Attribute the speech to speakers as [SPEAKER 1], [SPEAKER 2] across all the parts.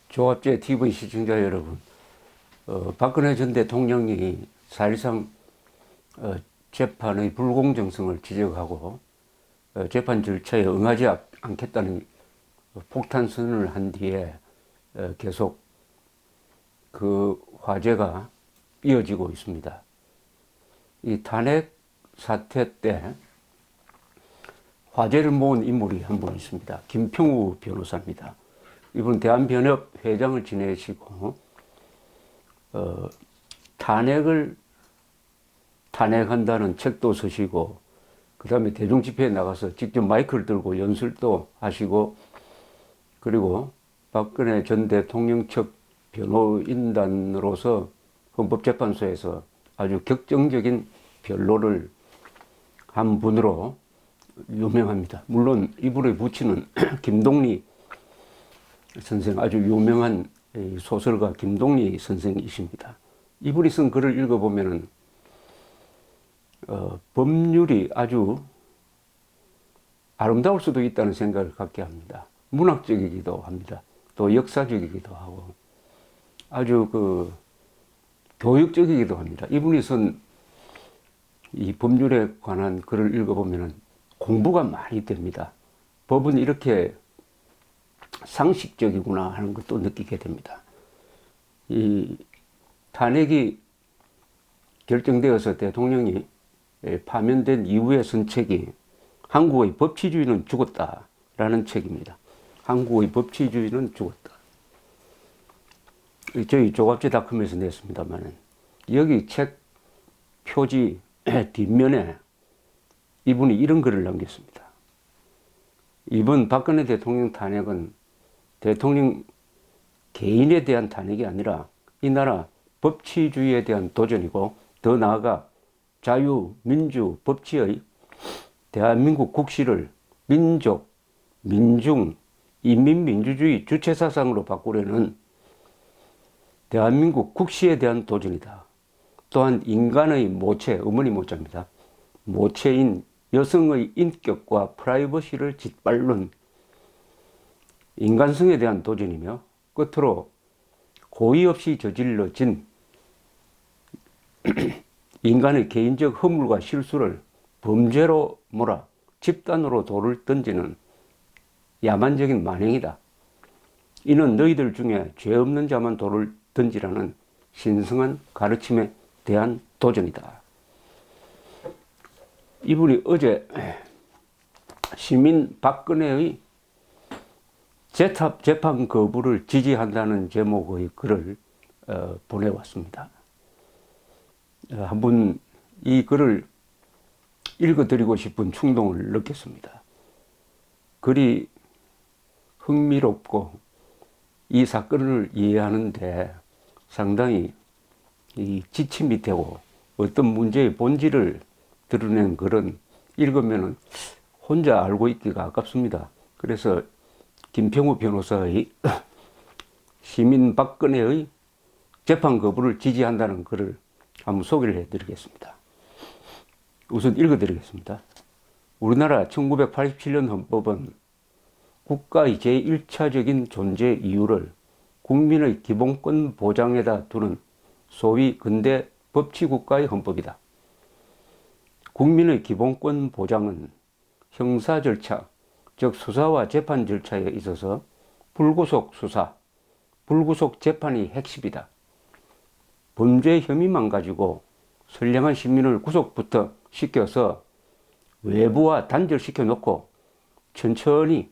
[SPEAKER 1] 조합제 TV 시청자 여러분, 박근혜 전 대통령이 사실상 재판의 불공정성을 지적하고 재판 절차에 응하지 않겠다는 폭탄 선언을 한 뒤에 계속 그 화제가 이어지고 있습니다. 이 탄핵 사태 때 화제를 모은 인물이 한 분 있습니다. 김평우 변호사입니다. 이분은 대한변협 회장을 지내시고 탄핵한다는 책도 쓰시고, 그 다음에 대중집회에 나가서 직접 마이크를 들고 연설도 하시고, 그리고 박근혜 전 대통령 측 변호인단으로서 헌법재판소에서 아주 격정적인 변론을 한 분으로 유명합니다. 물론 이분의 부친은 김동리 선생, 아주 유명한 소설가 김동리 선생이십니다. 이분이 쓴 글을 읽어보면은 법률이 아주 아름다울 수도 있다는 생각을 갖게 합니다. 문학적이기도 합니다. 또 역사적이기도 하고 아주 교육적이기도 합니다. 이분이 쓴 이 법률에 관한 글을 읽어보면은 공부가 많이 됩니다. 법은 이렇게 상식적이구나 하는 것도 느끼게 됩니다. 이 탄핵이 결정되어서 대통령이 파면된 이후에 쓴 책이 한국의 법치주의는 죽었다라는 책입니다. 한국의 법치주의는 죽었다. 저희 조갑제닷컴에서 냈습니다만, 여기 책 표지 뒷면에 이분이 이런 글을 남겼습니다. 이번 박근혜 대통령 탄핵은 대통령 개인에 대한 탄핵이 아니라 이 나라 법치주의에 대한 도전이고, 더 나아가 자유, 민주, 법치의 대한민국 국시를 민족, 민중, 인민민주주의 주체사상으로 바꾸려는 대한민국 국시에 대한 도전이다. 또한 인간의 모체, 어머니 모자입니다. 모체인 여성의 인격과 프라이버시를 짓밟는 인간성에 대한 도전이며, 끝으로 고의 없이 저질러진 인간의 개인적 허물과 실수를 범죄로 몰아 집단으로 돌을 던지는 야만적인 만행이다. 이는 너희들 중에 죄 없는 자만 돌을 던지라는 신성한 가르침에 대한 도전이다. 이분이 어제 시민 박근혜의 재판 거부를 지지한다는 제목의 글을 보내왔습니다. 한번 이 글을 읽어드리고 싶은 충동을 느꼈습니다. 글이 흥미롭고 이 사건을 이해하는데 상당히 지침이 되고 어떤 문제의 본질을 드러낸 글은 읽으면 혼자 알고 있기가 아깝습니다. 그래서 김평우 변호사의 시민 박근혜의 재판 거부를 지지한다는 글을 한번 소개를 해드리겠습니다. 우선 읽어드리겠습니다. 우리나라 1987년 헌법은 국가의 제1차적인 존재 이유를 국민의 기본권 보장에다 두는 소위 근대 법치국가의 헌법이다. 국민의 기본권 보장은 형사 절차, 즉 수사와 재판 절차에 있어서 불구속 수사, 불구속 재판이 핵심이다. 범죄 혐의만 가지고 선량한 시민을 구속부터 시켜서 외부와 단절시켜 놓고 천천히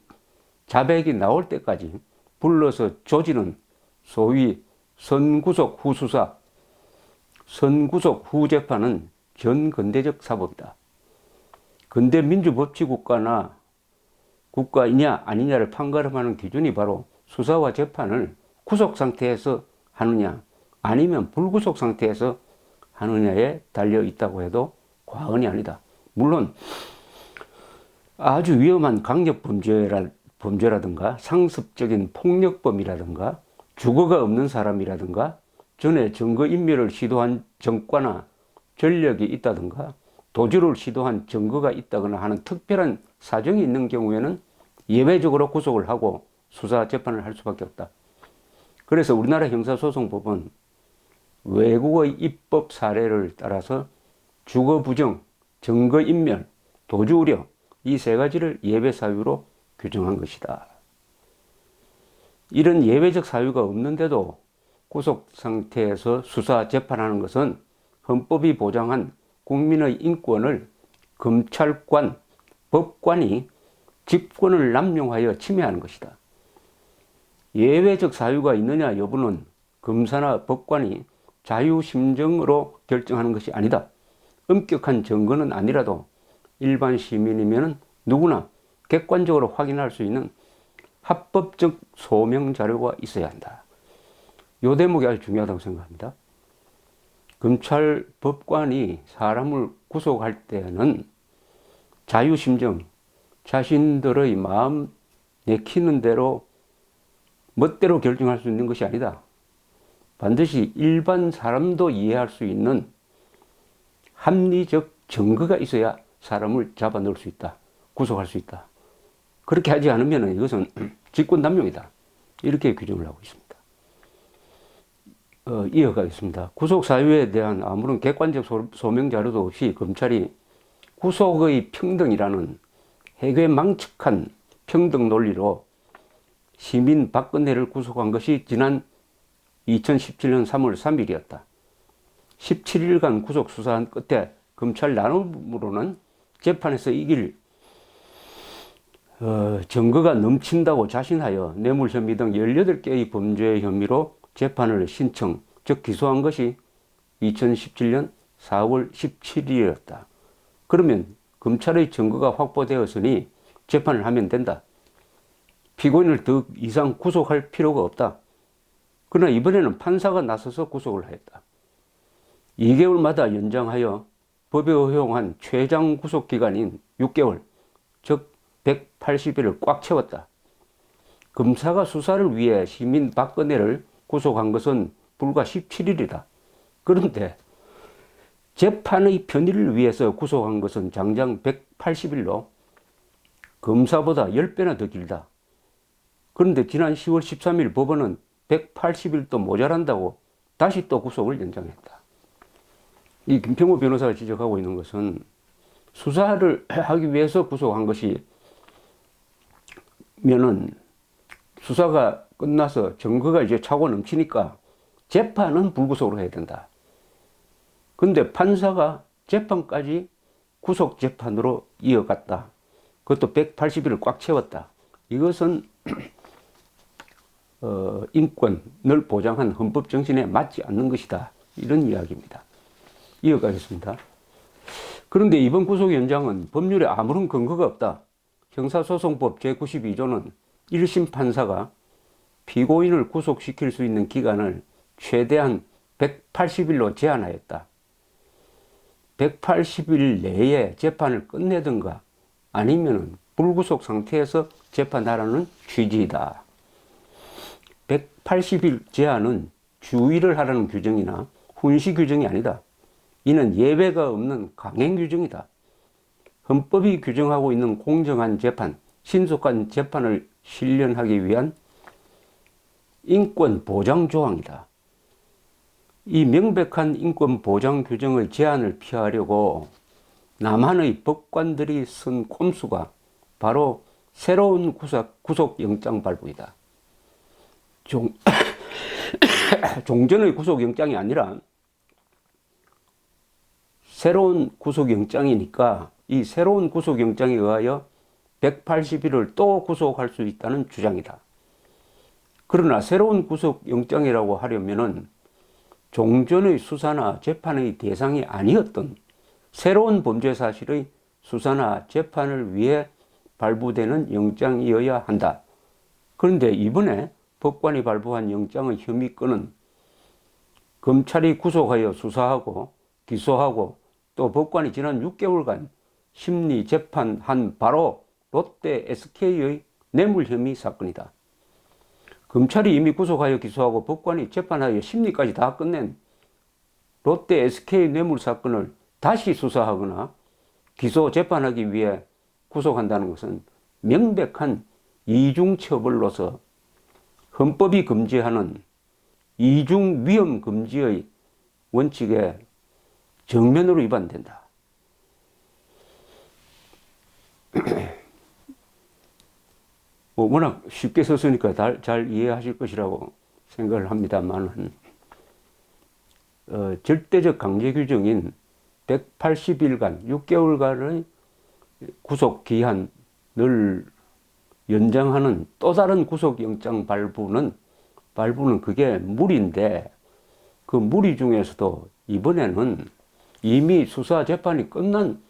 [SPEAKER 1] 자백이 나올 때까지 불러서 조지는 소위 선구속 후 수사, 선구속 후 재판은 전근대적 사법이다. 근대 민주법치국가나 국가이냐 아니냐를 판가름하는 기준이 바로 수사와 재판을 구속 상태에서 하느냐 아니면 불구속 상태에서 하느냐에 달려 있다고 해도 과언이 아니다. 물론 아주 위험한 강력 범죄라든가 상습적인 폭력범이라든가 주거가 없는 사람이라든가 전에 증거인멸을 시도한 정과나 전력이 있다든가 도주를 시도한 증거가 있다거나 하는 특별한 사정이 있는 경우에는 예외적으로 구속을 하고 수사 재판을 할 수밖에 없다. 그래서 우리나라 형사소송법은 외국의 입법 사례를 따라서 주거 부정, 증거 인멸, 도주 우려 이 세 가지를 예외 사유로 규정한 것이다. 이런 예외적 사유가 없는데도 구속 상태에서 수사 재판하는 것은 헌법이 보장한 국민의 인권을 검찰관, 법관이 직권을 남용하여 침해하는 것이다. 예외적 사유가 있느냐 여부는 검사나 법관이 자유심정으로 결정하는 것이 아니다. 엄격한 증거는 아니라도 일반 시민이면 누구나 객관적으로 확인할 수 있는 합법적 소명 자료가 있어야 한다. 이 대목이 아주 중요하다고 생각합니다. 검찰, 법관이 사람을 구속할 때는 자유심정, 자신들의 마음 내키는 대로 멋대로 결정할 수 있는 것이 아니다. 반드시 일반 사람도 이해할 수 있는 합리적 증거가 있어야 사람을 잡아 넣을 수 있다. 구속할 수 있다. 그렇게 하지 않으면 이것은 직권남용이다. 이렇게 규정을 하고 있습니다. 이어가겠습니다. 구속 사유에 대한 아무런 객관적 소명 자료도 없이 검찰이 구속의 평등이라는 해괴망측한 평등 논리로 시민 박근혜를 구속한 것이 지난 2017년 3월 3일이었다. 17일간 구속 수사한 끝에 검찰 나눔으로는 재판에서 이길 증거가 넘친다고 자신하여 뇌물 혐의 등 18개의 범죄 혐의로 재판을 신청, 즉 기소한 것이 2017년 4월 17일이었다. 그러면 검찰의 증거가 확보되었으니 재판을 하면 된다. 피고인을 더 이상 구속할 필요가 없다. 그러나 이번에는 판사가 나서서 구속을 하였다. 2개월마다 연장하여 법에 허용한 최장 구속기간인 6개월, 즉 180일을 꽉 채웠다. 검사가 수사를 위해 시민 박근혜를 구속한 것은 불과 17일이다. 그런데 재판의 편의를 위해서 구속한 것은 장장 180일로 검사보다 10배나 더 길다. 그런데 지난 10월 13일 법원은 180일도 모자란다고 다시 또 구속을 연장했다. 이 김평호 변호사가 지적하고 있는 것은 수사를 하기 위해서 구속한 것이 면은 수사가 끝나서 증거가 이제 차고 넘치니까 재판은 불구속으로 해야 된다. 근데 판사가 재판까지 구속 재판으로 이어갔다. 그것도 180일을 꽉 채웠다. 이것은 인권을 보장한 헌법 정신에 맞지 않는 것이다. 이런 이야기입니다. 이어가겠습니다. 그런데 이번 구속 연장은 법률에 아무런 근거가 없다. 형사소송법 제92조는 1심 판사가 피고인을 구속시킬 수 있는 기간을 최대한 180일로 제한하였다. 180일 내에 재판을 끝내든가 아니면 불구속 상태에서 재판하라는 취지이다. 180일 제한은 주의를 하라는 규정이나 훈시 규정이 아니다. 이는 예외가 없는 강행 규정이다. 헌법이 규정하고 있는 공정한 재판, 신속한 재판을 실현하기 위한 인권 보장 조항이다. 이 명백한 인권 보장 규정의 제한을 피하려고 남한의 법관들이 쓴 꼼수가 바로 새로운 구속영장 발부이다. 종전의 구속영장이 아니라 새로운 구속영장이니까 이 새로운 구속영장에 의하여 180일을 또 구속할 수 있다는 주장이다. 그러나 새로운 구속영장이라고 하려면은 종전의 수사나 재판의 대상이 아니었던 새로운 범죄 사실의 수사나 재판을 위해 발부되는 영장이어야 한다. 그런데 이번에 법관이 발부한 영장의 혐의건은 검찰이 구속하여 수사하고 기소하고 또 법관이 지난 6개월간 심리 재판한 바로 롯데 SK의 뇌물 혐의 사건이다. 검찰이 이미 구속하여 기소하고 법관이 재판하여 심리까지 다 끝낸 롯데 SK 뇌물 사건을 다시 수사하거나 기소 재판하기 위해 구속한다는 것은 명백한 이중처벌로서 헌법이 금지하는 이중 위험 금지의 원칙에 정면으로 위반된다. 뭐 워낙 쉽게 썼으니까 잘 이해하실 것이라고 생각을 합니다만, 절대적 강제 규정인 180일간, 6개월간의 구속 기한을 연장하는 또 다른 구속영장 발부는 그게 무리인데, 그 무리 중에서도 이번에는 이미 수사 재판이 끝난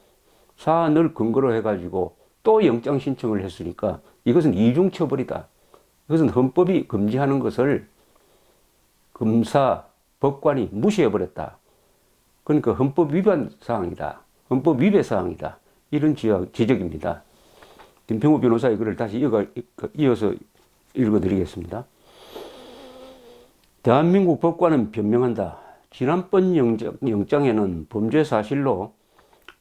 [SPEAKER 1] 사안을 근거로 해가지고 또 영장 신청을 했으니까 이것은 이중처벌이다. 이것은 헌법이 금지하는 것을 검사, 법관이 무시해버렸다. 그러니까 헌법 위반 사항이다. 헌법 위배 사항이다. 이런 지적입니다. 김평우 변호사의 글을 다시 이어서 읽어드리겠습니다. 대한민국 법관은 변명한다. 지난번 영장에는 범죄 사실로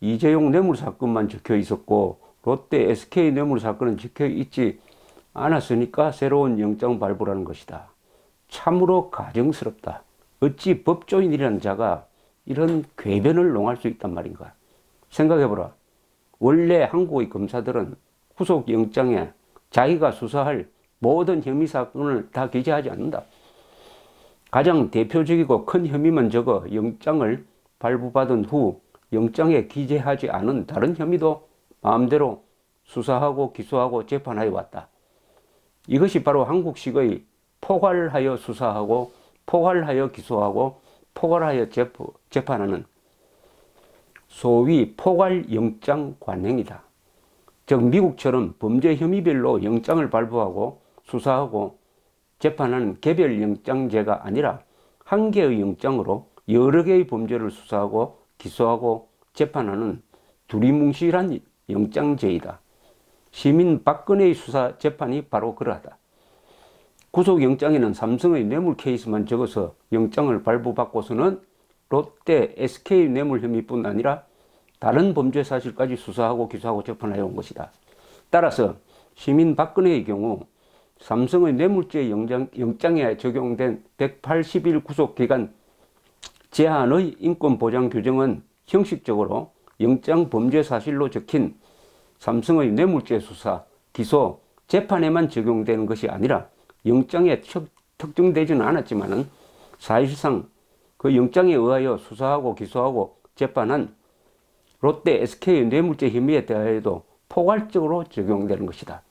[SPEAKER 1] 이재용 뇌물 사건만 적혀 있었고 롯데 SK 뇌물 사건은 적혀 있지 않았으니까 새로운 영장 발부라는 것이다. 참으로 가정스럽다. 어찌 법조인이라는 자가 이런 궤변을 농할 수 있단 말인가. 생각해보라. 원래 한국의 검사들은 구속영장에 자기가 수사할 모든 혐의 사건을 다 기재하지 않는다. 가장 대표적이고 큰 혐의만 적어 영장을 발부받은 후 영장에 기재하지 않은 다른 혐의도 마음대로 수사하고 기소하고 재판하여 왔다. 이것이 바로 한국식의 포괄하여 수사하고 포괄하여 기소하고 포괄하여 재판하는 소위 포괄 영장 관행이다. 즉 미국처럼 범죄 혐의별로 영장을 발부하고 수사하고 재판하는 개별 영장제가 아니라 한 개의 영장으로 여러 개의 범죄를 수사하고 기소하고 재판하는 두리뭉실한 영장제이다. 시민 박근혜의 수사 재판이 바로 그러하다. 구속영장에는 삼성의 뇌물 케이스만 적어서 영장을 발부받고서는 롯데, SK 뇌물 혐의뿐 아니라 다른 범죄 사실까지 수사하고 기소하고 재판하여 온 것이다. 따라서 시민 박근혜의 경우 삼성의 뇌물죄 영장에 적용된 180일 구속기간 제한의 인권보장 규정은 형식적으로 영장 범죄 사실로 적힌 삼성의 뇌물죄 수사, 기소, 재판에만 적용되는 것이 아니라 영장에 특정되지는 않았지만은 사실상 그 영장에 의하여 수사하고 기소하고 재판한 롯데 SK 뇌물죄 혐의에 대하여도 포괄적으로 적용되는 것이다.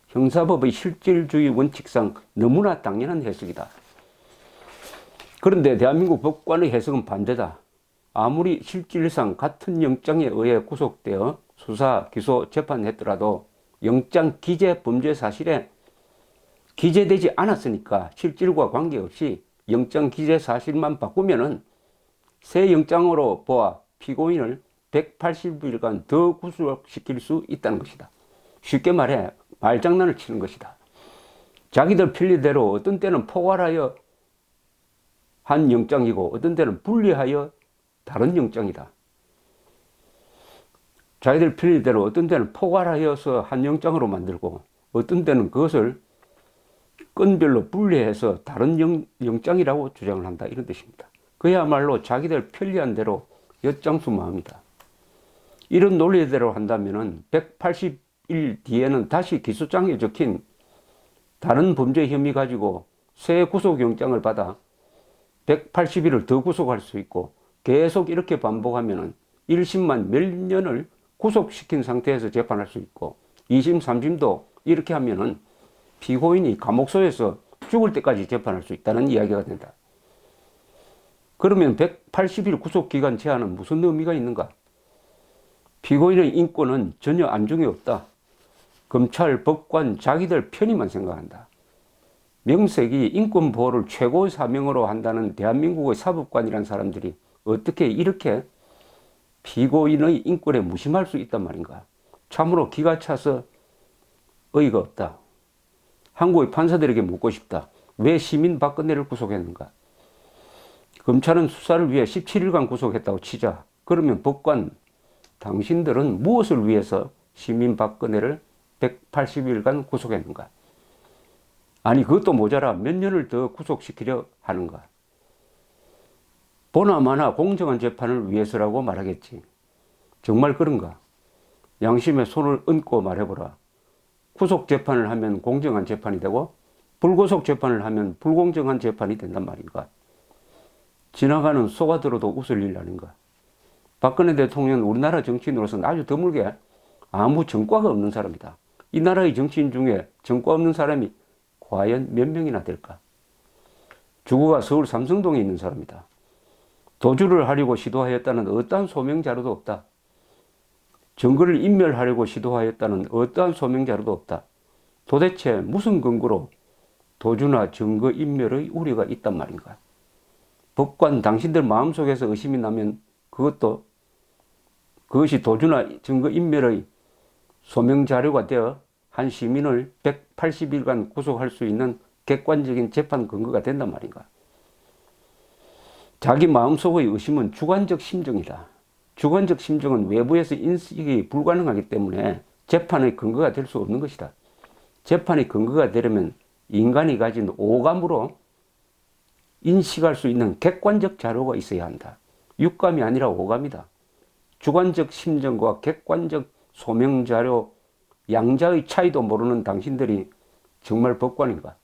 [SPEAKER 1] 형사법의 실질주의 원칙상 너무나 당연한 해석이다. 그런데 대한민국 법관의 해석은 반대다. 아무리 실질상 같은 영장에 의해 구속되어 수사, 기소, 재판했더라도 영장 기재 범죄 사실에 기재되지 않았으니까 실질과 관계없이 영장 기재 사실만 바꾸면은 새 영장으로 보아 피고인을 180일간 더 구속시킬 수 있다는 것이다. 쉽게 말해 말장난을 치는 것이다. 자기들 편리대로 어떤 때는 포괄하여 한 영장이고 어떤 때는 분리하여 다른 영장이다. 자기들 편리대로 어떤 때는 포괄하여서 한 영장으로 만들고 어떤 때는 그것을 건별로 분리해서 다른 영장이라고 주장을 한다. 이런 뜻입니다. 그야말로 자기들 편리한 대로 엿장수마합니다. 이런 논리대로 한다면 180일 뒤에는 다시 기소장에 적힌 다른 범죄 혐의 가지고 새 구속영장을 받아 180일을 더 구속할 수 있고 계속 이렇게 반복하면 1심만 몇 년을 구속시킨 상태에서 재판할 수 있고 2심, 3심도 이렇게 하면은 피고인이 감옥소에서 죽을 때까지 재판할 수 있다는 이야기가 된다. 그러면 180일 구속기간 제한은 무슨 의미가 있는가? 피고인의 인권은 전혀 안중에 없다. 검찰, 법관, 자기들 편의만 생각한다. 명색이 인권보호를 최고의 사명으로 한다는 대한민국의 사법관이라는 사람들이 어떻게 이렇게 피고인의 인권에 무심할 수 있단 말인가? 참으로 기가 차서 어이가 없다. 한국의 판사들에게 묻고 싶다. 왜 시민 박근혜를 구속했는가? 검찰은 수사를 위해 17일간 구속했다고 치자. 그러면 법관, 당신들은 무엇을 위해서 시민 박근혜를 180일간 구속했는가? 아니 그것도 모자라 몇 년을 더 구속시키려 하는가. 보나마나 공정한 재판을 위해서라고 말하겠지. 정말 그런가? 양심에 손을 얹고 말해보라. 구속 재판을 하면 공정한 재판이 되고 불구속 재판을 하면 불공정한 재판이 된단 말인가? 지나가는 소가 들어도 웃을 일 아닌가? 박근혜 대통령은 우리나라 정치인으로서는 아주 드물게 아무 전과가 없는 사람이다. 이 나라의 정치인 중에 전과 없는 사람이 과연 몇 명이나 될까? 주거가 서울 삼성동에 있는 사람이다. 도주를 하려고 시도하였다는 어떠한 소명 자료도 없다. 증거를 인멸하려고 시도하였다는 어떠한 소명 자료도 없다. 도대체 무슨 근거로 도주나 증거 인멸의 우려가 있단 말인가? 법관 당신들 마음속에서 의심이 나면 그것이 도주나 증거 인멸의 소명 자료가 되어 한 시민을 180일간 구속할 수 있는 객관적인 재판 근거가 된단 말인가? 자기 마음속의 의심은 주관적 심정이다. 주관적 심정은 외부에서 인식이 불가능하기 때문에 재판의 근거가 될 수 없는 것이다. 재판의 근거가 되려면 인간이 가진 오감으로 인식할 수 있는 객관적 자료가 있어야 한다. 육감이 아니라 오감이다. 주관적 심정과 객관적 소명 자료 양자의 차이도 모르는 당신들이 정말 법관인가?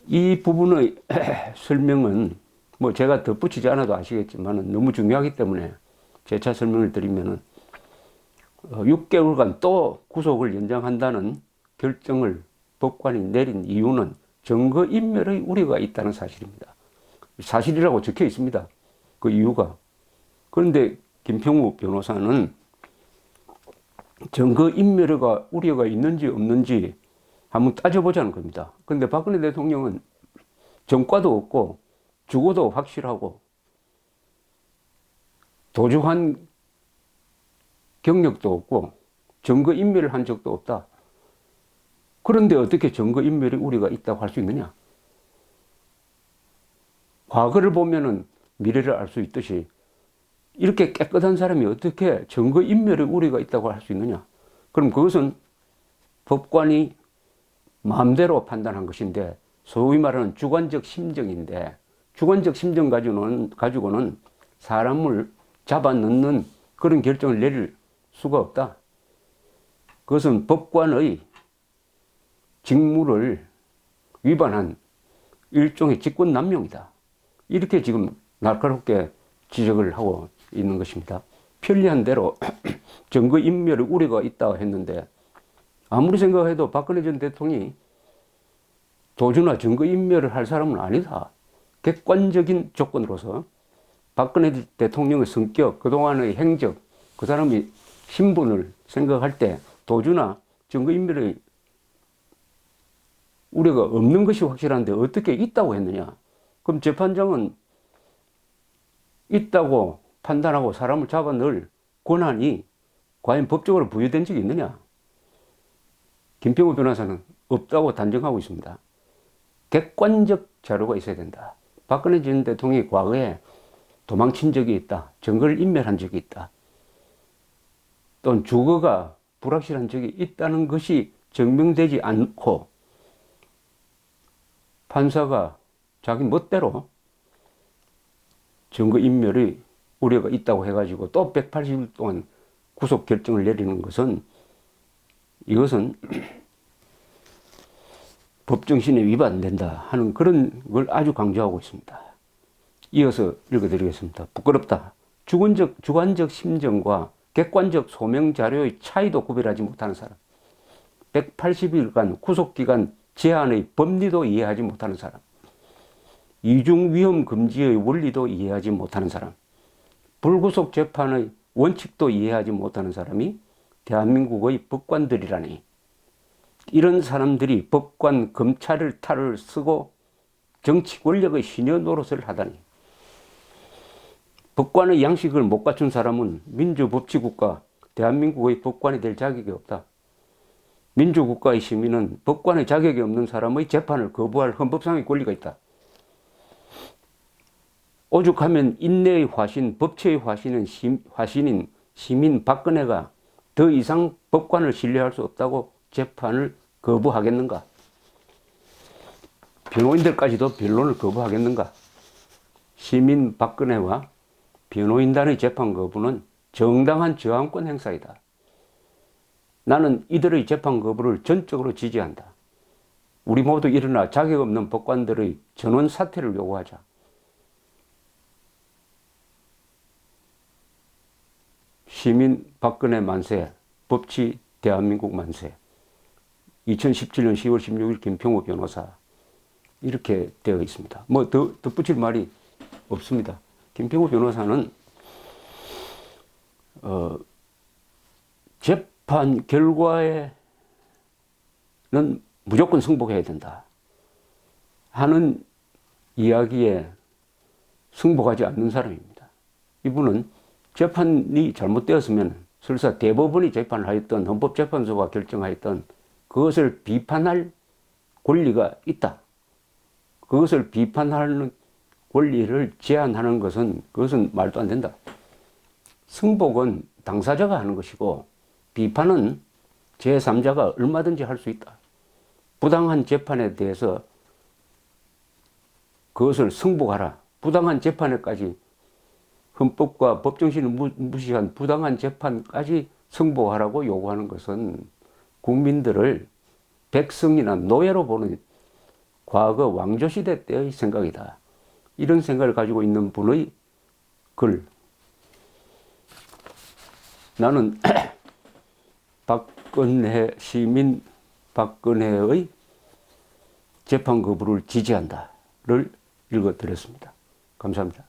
[SPEAKER 1] 이 부분의 설명은 뭐 제가 덧붙이지 않아도 아시겠지만 너무 중요하기 때문에 재차 설명을 드리면은 6개월간 또 구속을 연장한다는 결정을 법관이 내린 이유는 증거인멸의 우려가 있다는 사실입니다. 사실이라고 적혀 있습니다. 그 이유가. 그런데 김평우 변호사는 증거인멸의 우려가 있는지 없는지 한번 따져보자는 겁니다. 그런데 박근혜 대통령은 전과도 없고 주거도 확실하고 도주한 경력도 없고 증거인멸을 한 적도 없다. 그런데 어떻게 증거인멸의 우려가 있다고 할 수 있느냐? 과거를 보면은 미래를 알 수 있듯이 이렇게 깨끗한 사람이 어떻게 증거인멸의 우려가 있다고 할 수 있느냐? 그럼 그것은 법관이 마음대로 판단한 것인데 소위 말하는 주관적 심정인데 주관적 심정 가지고는 사람을 잡아넣는 그런 결정을 내릴 수가 없다. 그것은 법관의 직무를 위반한 일종의 직권남용이다. 이렇게 지금 날카롭게 지적을 하고 있는 것입니다. 편리한 대로 증거인멸의 우려가 있다고 했는데 아무리 생각해도 박근혜 전 대통령이 도주나 증거인멸을 할 사람은 아니다. 객관적인 조건으로서 박근혜 대통령의 성격, 그동안의 행적, 그 사람의 신분을 생각할 때 도주나 증거인멸의 우려가 없는 것이 확실한데 어떻게 있다고 했느냐? 그럼 재판장은 있다고 판단하고 사람을 잡아 넣을 권한이 과연 법적으로 부여된 적이 있느냐? 김평우 변호사는 없다고 단정하고 있습니다. 객관적 자료가 있어야 된다. 박근혜 전 대통령이 과거에 도망친 적이 있다. 증거를 인멸한 적이 있다. 또는 주거가 불확실한 적이 있다는 것이 증명되지 않고 판사가 자기 멋대로 증거인멸의 우려가 있다고 해가지고 또 180일 동안 구속 결정을 내리는 것은 이것은 법정신에 위반된다 하는 그런 걸 아주 강조하고 있습니다. 이어서 읽어드리겠습니다. 부끄럽다. 주관적 심정과 객관적 소명 자료의 차이도 구별하지 못하는 사람. 180일간 구속기간 제한의 법리도 이해하지 못하는 사람. 이중위험 금지의 원리도 이해하지 못하는 사람. 불구속 재판의 원칙도 이해하지 못하는 사람이 대한민국의 법관들이라니. 이런 사람들이 법관, 검찰을 탈을 쓰고 정치 권력의 시녀 노릇을 하다니. 법관의 양식을 못 갖춘 사람은 민주법치국가, 대한민국의 법관이 될 자격이 없다. 민주국가의 시민은 법관의 자격이 없는 사람의 재판을 거부할 헌법상의 권리가 있다. 오죽하면 인내의 화신, 법치의 화신인 시민 박근혜가 더 이상 법관을 신뢰할 수 없다고 재판을 거부하겠는가? 변호인들까지도 변론을 거부하겠는가? 시민 박근혜와 변호인단의 재판 거부는 정당한 저항권 행사이다. 나는 이들의 재판 거부를 전적으로 지지한다. 우리 모두 일어나 자격 없는 법관들의 전원 사퇴를 요구하자. 시민 박근혜 만세, 법치 대한민국 만세. 2017년 10월 16일 김평우 변호사. 이렇게 되어 있습니다. 뭐 더 덧붙일 말이 없습니다. 김평우 변호사는 재판 결과에는 무조건 승복해야 된다 하는 이야기에 승복하지 않는 사람입니다. 이분은 재판이 잘못되었으면 설사 대법원이 재판을 하였던 헌법재판소가 결정하였던 그것을 비판할 권리가 있다. 그것을 비판하는 권리를 제한하는 것은 그것은 말도 안 된다. 승복은 당사자가 하는 것이고 비판은 제3자가 얼마든지 할 수 있다. 부당한 재판에 대해서 그것을 승복하라. 부당한 재판에까지 헌법과 법정신을 무시한 부당한 재판까지 승복하라고 요구하는 것은 국민들을 백성이나 노예로 보는 과거 왕조시대 때의 생각이다. 이런 생각을 가지고 있는 분의 글. 나는 박근혜 시민 박근혜의 재판 거부를 지지한다를 읽어드렸습니다. 감사합니다.